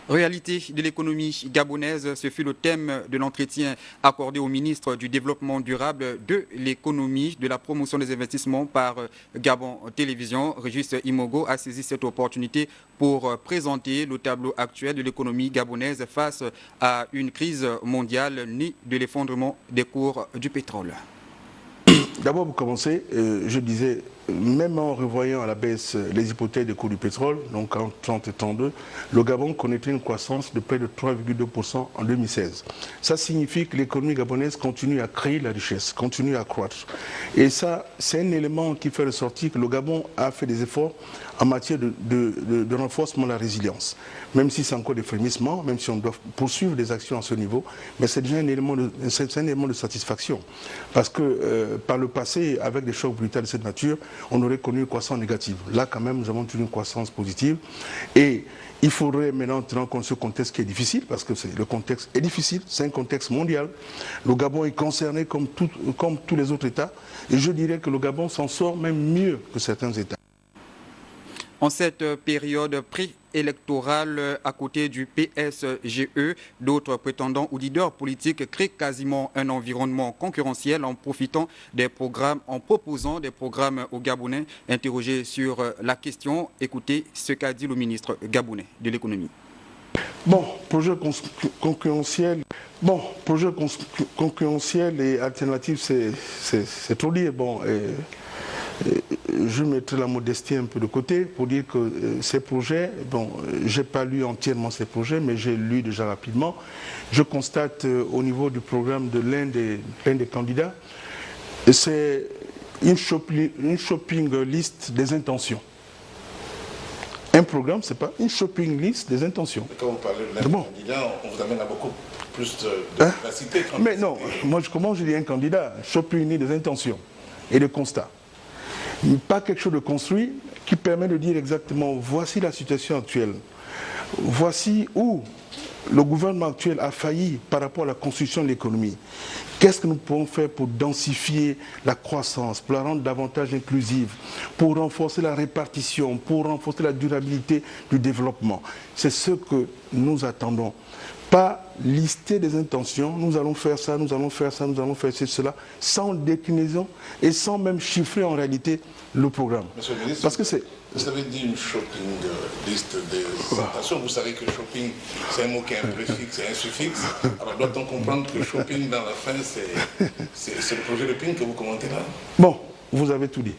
Réalité de l'économie gabonaise, ce fut le thème de l'entretien accordé au ministre du Développement durable, de l'économie, de la promotion des investissements par Gabon Télévision. Régis Imogo a saisi cette opportunité pour présenter le tableau actuel de l'économie gabonaise face à une crise mondiale née de l'effondrement des cours du pétrole. D'abord, pour commencer, je disais, même en revoyant à la baisse les hypothèses des cours du pétrole, donc en 30 et 32, le Gabon connaîtrait une croissance de près de 3,2% en 2016. Ça signifie que l'économie gabonaise continue à créer la richesse, continue à croître. Et ça, c'est un élément qui fait ressortir que le Gabon a fait des efforts en matière de renforcement de la résilience. Même si c'est encore des frémissements, même si on doit poursuivre des actions à ce niveau, mais c'est déjà un élément de satisfaction. Parce que par le passé, avec des chocs brutaux de cette nature, on aurait connu une croissance négative. Là, quand même, nous avons eu une croissance positive. Et il faudrait maintenant tenir compte de ce contexte qui est difficile, parce que le contexte est difficile, c'est un contexte mondial. Le Gabon est concerné comme tous les autres États. Et je dirais que le Gabon s'en sort même mieux que certains États. En cette période préélectorale, à côté du PSGE, d'autres prétendants ou leaders politiques créent quasiment un environnement concurrentiel en proposant des programmes aux Gabonais. Interrogés sur la question, écoutez ce qu'a dit le ministre gabonais de l'économie. Bon, projet concurrentiel et alternatif, c'est trop dire. Bon, je mettrai la modestie un peu de côté pour dire que ces projets, bon, je n'ai pas lu entièrement ces projets, mais j'ai lu déjà rapidement. Je constate au niveau du programme de l'un des candidats, c'est une shopping list des intentions. Un programme, ce n'est pas une shopping list des intentions. Quand vous parlez de l'un des candidats, on vous amène à beaucoup plus de capacité. Mais non, moi comment je dis un candidat? Shopping list des intentions et de constats. Pas quelque chose de construit qui permet de dire exactement voici la situation actuelle, voici où le gouvernement actuel a failli par rapport à la construction de l'économie. Qu'est-ce que nous pouvons faire pour densifier la croissance, pour la rendre davantage inclusive, pour renforcer la répartition, pour renforcer la durabilité du développement? C'est ce que nous attendons. Pas lister des intentions, nous allons faire ça, nous allons faire ça, nous allons faire cela, sans déclinaison et sans même chiffrer en réalité le programme. Monsieur le ministre, parce que vous avez dit une shopping liste des intentions. Vous savez que shopping, c'est un mot qui est un préfixe et un suffixe. Alors doit-on comprendre que shopping dans la fin, c'est le projet de PIN que vous commentez là? Bon, vous avez tout dit.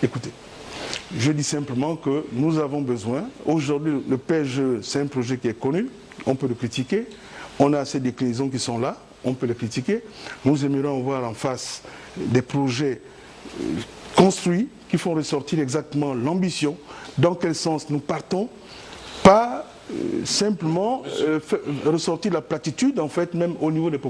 Écoutez, je dis simplement que nous avons besoin, aujourd'hui le PSG, c'est un projet qui est connu, on peut le critiquer, on a ces déclinaisons qui sont là, on peut le critiquer. Nous aimerions voir en face des projets construits qui font ressortir exactement l'ambition, dans quel sens nous partons, pas simplement ressortir la platitude en fait même au niveau des populations.